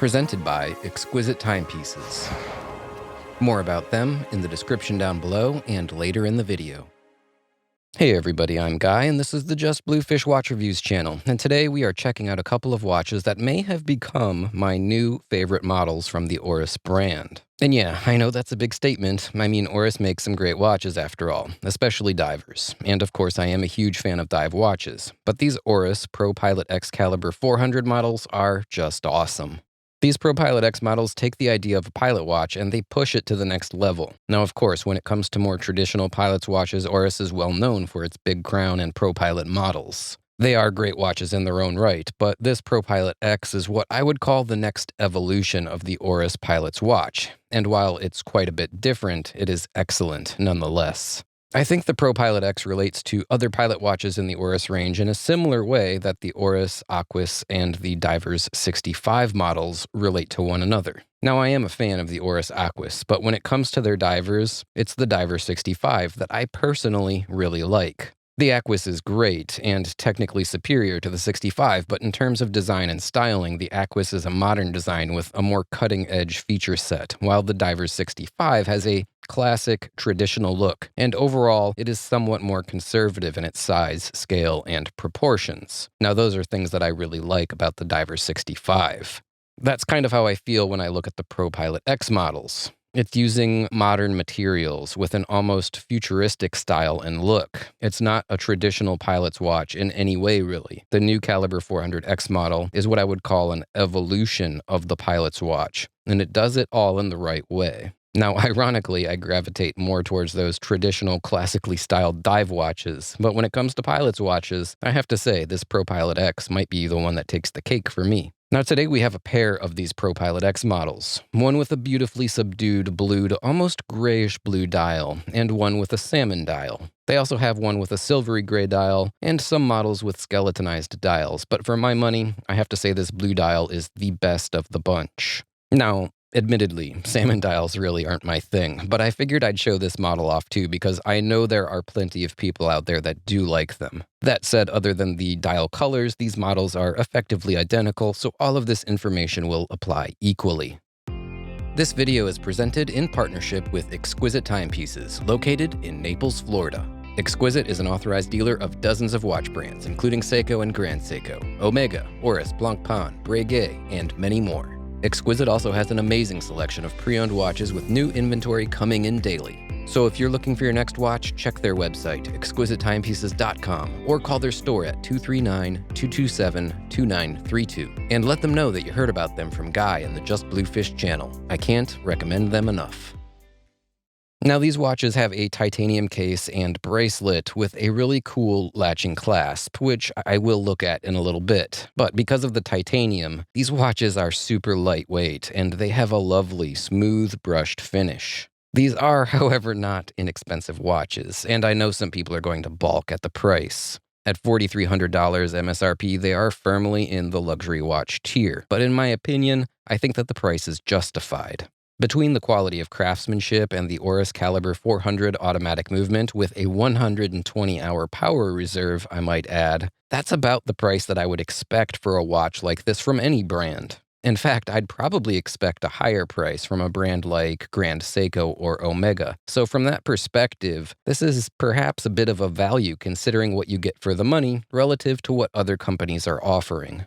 presented by Exquisite Timepieces. More about them in the description down below and later in the video. Hey everybody, I'm Guy, and this is the Just Blue Fish Watch Reviews channel, and today we are checking out a couple of watches that may have become my new favorite models from the Oris brand. And yeah, I know that's a big statement. I mean, Oris makes some great watches after all, especially divers. And of course, I am a huge fan of dive watches. But these Oris ProPilotX Calibre 400 models are just awesome. These ProPilotX models take the idea of a pilot watch and they push it to the next level. Now, of course, when it comes to more traditional pilot's watches, Oris is well known for its big crown and ProPilot models. They are great watches in their own right, but this ProPilotX is what I would call the next evolution of the Oris pilot's watch. And while it's quite a bit different, it is excellent nonetheless. I think the ProPilotX relates to other pilot watches in the Oris range in a similar way that the Oris, Aquis, and the Divers 65 models relate to one another. Now, I am a fan of the Oris Aquis, but when it comes to their divers, it's the Diver 65 that I personally really like. The Aquis is great and technically superior to the 65, but in terms of design and styling, the Aquis is a modern design with a more cutting-edge feature set, while the Diver 65 has a classic, traditional look, and overall, it is somewhat more conservative in its size, scale, and proportions. Now, those are things that I really like about the Diver 65. That's kind of how I feel when I look at the ProPilotX models. It's using modern materials with an almost futuristic style and look. It's not a traditional pilot's watch in any way, really. The new Calibre 400X model is what I would call an evolution of the pilot's watch, and it does it all in the right way. Now, ironically, I gravitate more towards those traditional, classically styled dive watches, but when it comes to pilot's watches, I have to say this ProPilotX might be the one that takes the cake for me. Now, today we have a pair of these ProPilotX models, one with a beautifully subdued blue to almost grayish blue dial, and one with a salmon dial. They also have one with a silvery gray dial, and some models with skeletonized dials, but for my money, I have to say this blue dial is the best of the bunch. Now, admittedly, salmon dials really aren't my thing, but I figured I'd show this model off too because I know there are plenty of people out there that do like them. That said, other than the dial colors, these models are effectively identical, so all of this information will apply equally. This video is presented in partnership with Exquisite Timepieces, located in Naples, Florida. Exquisite is an authorized dealer of dozens of watch brands, including Seiko and Grand Seiko, Omega, Oris, Blancpain, Breguet, and many more. Exquisite also has an amazing selection of pre-owned watches with new inventory coming in daily. So if you're looking for your next watch, check their website, exquisitetimepieces.com, or call their store at 239-227-2932, and let them know that you heard about them from Guy and the Just Blue Fish channel. I can't recommend them enough. Now, these watches have a titanium case and bracelet with a really cool latching clasp, which I will look at in a little bit. But because of the titanium, these watches are super lightweight, and they have a lovely, smooth, brushed finish. These are, however, not inexpensive watches, and I know some people are going to balk at the price. At $4,300 MSRP, they are firmly in the luxury watch tier, but in my opinion, I think that the price is justified. Between the quality of craftsmanship and the Oris Calibre 400 automatic movement with a 120-hour power reserve, I might add, that's about the price that I would expect for a watch like this from any brand. In fact, I'd probably expect a higher price from a brand like Grand Seiko or Omega. So from that perspective, this is perhaps a bit of a value considering what you get for the money relative to what other companies are offering.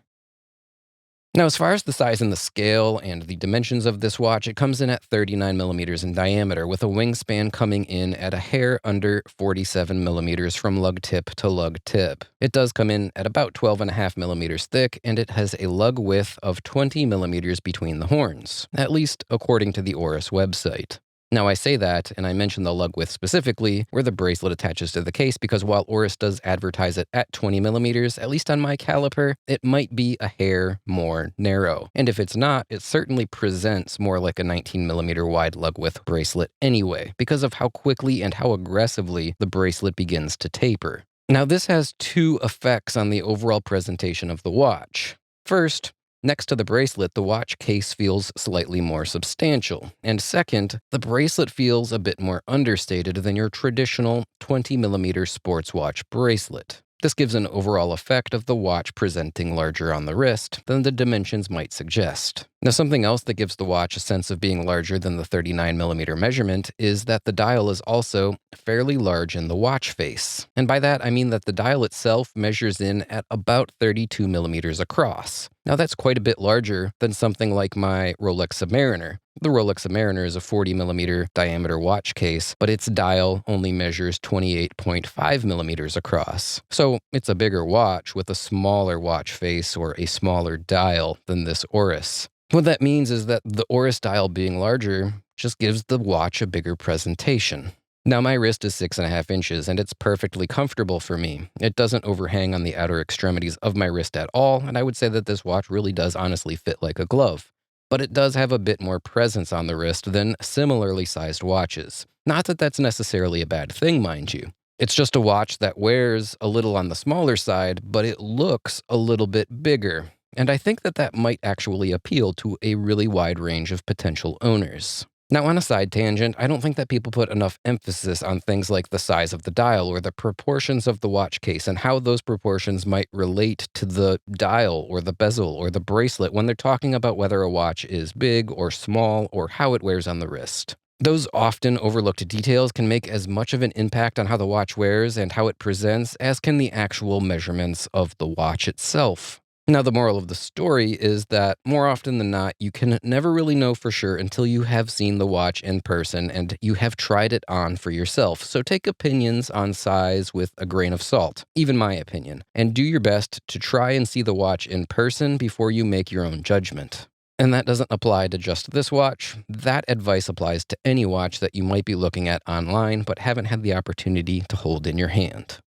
Now, as far as the size and the scale and the dimensions of this watch, it comes in at 39 millimeters in diameter, with a wingspan coming in at a hair under 47 millimeters from lug tip to lug tip. It does come in at about 12.5 millimeters thick, and it has a lug width of 20 millimeters between the horns, at least according to the Oris website. Now, I say that, and I mention the lug width specifically, where the bracelet attaches to the case, because while Oris does advertise it at 20 millimeters, at least on my caliper, it might be a hair more narrow. And if it's not, it certainly presents more like a 19 millimeter wide lug width bracelet anyway, because of how quickly and how aggressively the bracelet begins to taper. Now, this has two effects on the overall presentation of the watch. First, next to the bracelet, the watch case feels slightly more substantial. And second, the bracelet feels a bit more understated than your traditional 20mm sports watch bracelet. This gives an overall effect of the watch presenting larger on the wrist than the dimensions might suggest. Now, something else that gives the watch a sense of being larger than the 39mm measurement is that the dial is also fairly large in the watch face. And by that, I mean that the dial itself measures in at about 32mm across. Now, that's quite a bit larger than something like my Rolex Submariner. The Rolex Submariner is a 40mm diameter watch case, but its dial only measures 28.5mm across. So it's a bigger watch with a smaller watch face or a smaller dial than this Oris. What that means is that the Oris dial being larger just gives the watch a bigger presentation. Now, my wrist is 6.5 inches, and it's perfectly comfortable for me. It doesn't overhang on the outer extremities of my wrist at all, and I would say that this watch really does honestly fit like a glove. But it does have a bit more presence on the wrist than similarly sized watches. Not that that's necessarily a bad thing, mind you. It's just a watch that wears a little on the smaller side, but it looks a little bit bigger. And I think that that might actually appeal to a really wide range of potential owners. Now, on a side tangent, I don't think that people put enough emphasis on things like the size of the dial or the proportions of the watch case and how those proportions might relate to the dial or the bezel or the bracelet when they're talking about whether a watch is big or small or how it wears on the wrist. Those often overlooked details can make as much of an impact on how the watch wears and how it presents as can the actual measurements of the watch itself. Now, the moral of the story is that more often than not, you can never really know for sure until you have seen the watch in person and you have tried it on for yourself. So take opinions on size with a grain of salt, even my opinion, and do your best to try and see the watch in person before you make your own judgment. And that doesn't apply to just this watch. That advice applies to any watch that you might be looking at online but haven't had the opportunity to hold in your hand.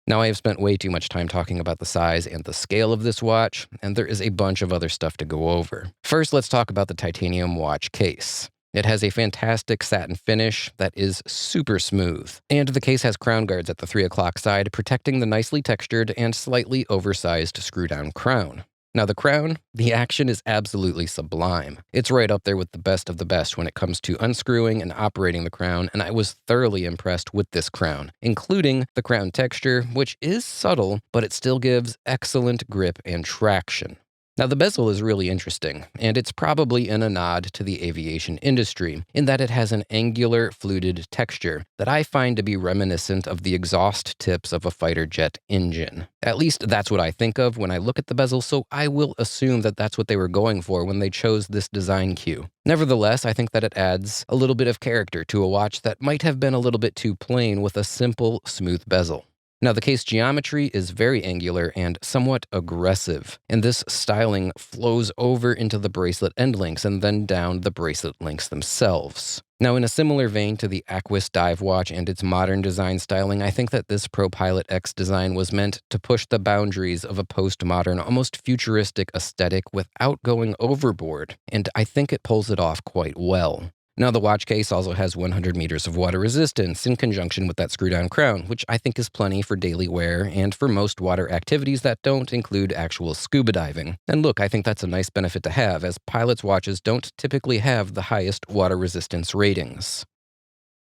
Now, I have spent way too much time talking about the size and the scale of this watch, and there is a bunch of other stuff to go over. First, let's talk about the titanium watch case. It has a fantastic satin finish that is super smooth, and the case has crown guards at the 3 o'clock side, protecting the nicely textured and slightly oversized screw-down crown. Now, the crown, the action is absolutely sublime. It's right up there with the best of the best when it comes to unscrewing and operating the crown, and I was thoroughly impressed with this crown, including the crown texture, which is subtle, but it still gives excellent grip and traction. Now, the bezel is really interesting, and it's probably in a nod to the aviation industry, in that it has an angular, fluted texture that I find to be reminiscent of the exhaust tips of a fighter jet engine. At least that's what I think of when I look at the bezel, so I will assume that that's what they were going for when they chose this design cue. Nevertheless, I think that it adds a little bit of character to a watch that might have been a little bit too plain with a simple, smooth bezel. Now, the case geometry is very angular and somewhat aggressive, and this styling flows over into the bracelet end links and then down the bracelet links themselves. Now, in a similar vein to the Aquis dive watch and its modern design styling, I think that this ProPilotX design was meant to push the boundaries of a postmodern, almost futuristic aesthetic without going overboard, and I think it pulls it off quite well. Now, the watch case also has 100 meters of water resistance in conjunction with that screw-down crown, which I think is plenty for daily wear and for most water activities that don't include actual scuba diving. And look, I think that's a nice benefit to have, as pilots' watches don't typically have the highest water resistance ratings.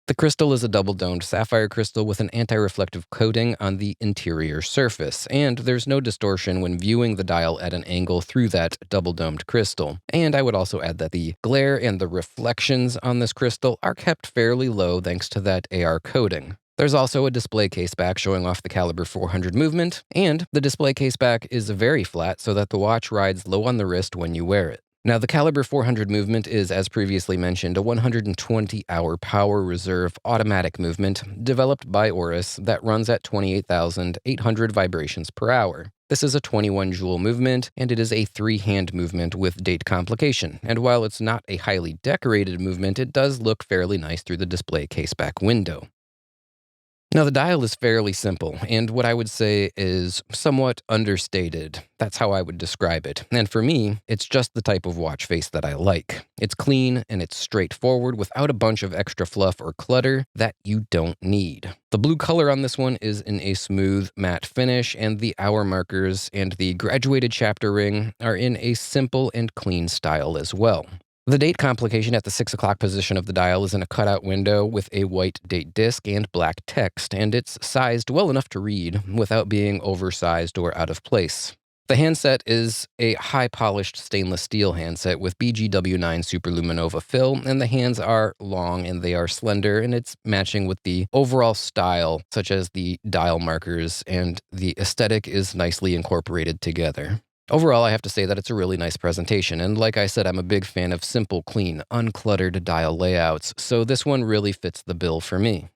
The crystal is a double-domed sapphire crystal with an anti-reflective coating on the interior surface, and there's no distortion when viewing the dial at an angle through that double-domed crystal. And I would also add that the glare and the reflections on this crystal are kept fairly low thanks to that AR coating. There's also a display case back showing off the Calibre 400 movement, and the display case back is very flat so that the watch rides low on the wrist when you wear it. Now, the Calibre 400 movement is, as previously mentioned, a 120-hour power reserve automatic movement developed by Oris that runs at 28,800 vibrations per hour. This is a 21-joule movement, and it is a 3-hand movement with date complication. And while it's not a highly decorated movement, it does look fairly nice through the display case back window. Now, the dial is fairly simple, and what I would say is somewhat understated. That's how I would describe it. And for me, it's just the type of watch face that I like. It's clean and it's straightforward without a bunch of extra fluff or clutter that you don't need. The blue color on this one is in a smooth matte finish, and the hour markers and the graduated chapter ring are in a simple and clean style as well. The date complication at the 6 o'clock position of the dial is in a cutout window with a white date disc and black text, and it's sized well enough to read without being oversized or out of place. The handset is a high-polished stainless steel handset with BGW9 Superluminova fill, and the hands are long and they are slender, and it's matching with the overall style, such as the dial markers, and the aesthetic is nicely incorporated together. Overall, I have to say that it's a really nice presentation, and like I said, I'm a big fan of simple, clean, uncluttered dial layouts, so this one really fits the bill for me.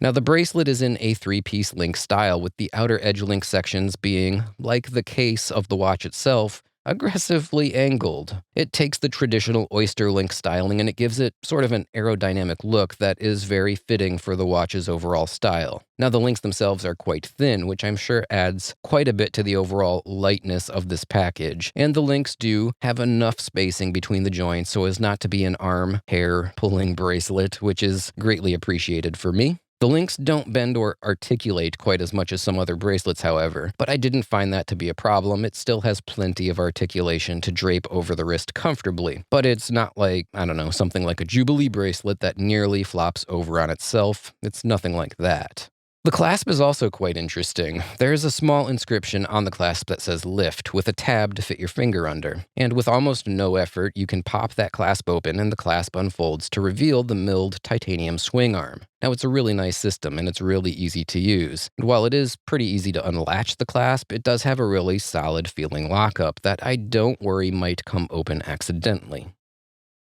Now, the bracelet is in a three-piece link style, with the outer edge link sections being, like the case of the watch itself, aggressively angled. It takes the traditional oyster link styling and it gives it sort of an aerodynamic look that is very fitting for the watch's overall style. Now, the links themselves are quite thin, which I'm sure adds quite a bit to the overall lightness of this package, and the links do have enough spacing between the joints so as not to be an arm hair pulling bracelet, which is greatly appreciated for me. The links don't bend or articulate quite as much as some other bracelets, however, but I didn't find that to be a problem. It still has plenty of articulation to drape over the wrist comfortably, but it's not like, I don't know, something like a Jubilee bracelet that nearly flops over on itself. It's nothing like that. The clasp is also quite interesting. There is a small inscription on the clasp that says lift, with a tab to fit your finger under. And with almost no effort, you can pop that clasp open and the clasp unfolds to reveal the milled titanium swing arm. Now, it's a really nice system and it's really easy to use. And while it is pretty easy to unlatch the clasp, it does have a really solid feeling lockup that I don't worry might come open accidentally.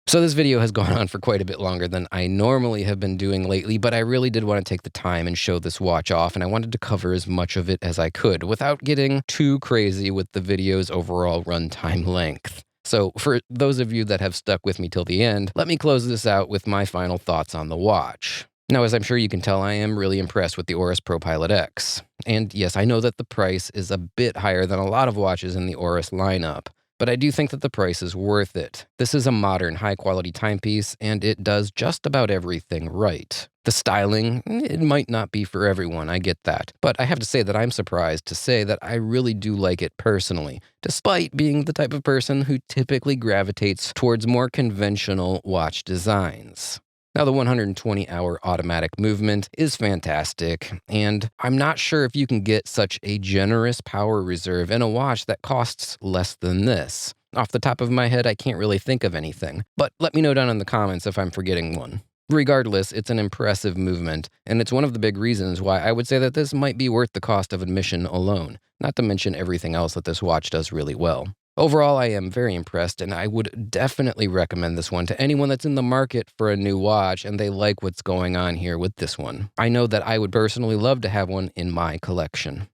So this video has gone on for quite a bit longer than I normally have been doing lately, but I really did want to take the time and show this watch off, and I wanted to cover as much of it as I could without getting too crazy with the video's overall runtime length. So for those of you that have stuck with me till the end, let me close this out with my final thoughts on the watch. Now, as I'm sure you can tell, I am really impressed with the Oris ProPilotX. And yes, I know that the price is a bit higher than a lot of watches in the Oris lineup, but I do think that the price is worth it. This is a modern, high-quality timepiece, and it does just about everything right. The styling, it might not be for everyone, I get that. But I have to say that I'm surprised to say that I really do like it personally, despite being the type of person who typically gravitates towards more conventional watch designs. Now, the 120-hour automatic movement is fantastic, and I'm not sure if you can get such a generous power reserve in a watch that costs less than this. Off the top of my head, I can't really think of anything, but let me know down in the comments if I'm forgetting one. Regardless, it's an impressive movement, and it's one of the big reasons why I would say that this might be worth the cost of admission alone, not to mention everything else that this watch does really well. Overall, I am very impressed, and I would definitely recommend this one to anyone that's in the market for a new watch and they like what's going on here with this one. I know that I would personally love to have one in my collection.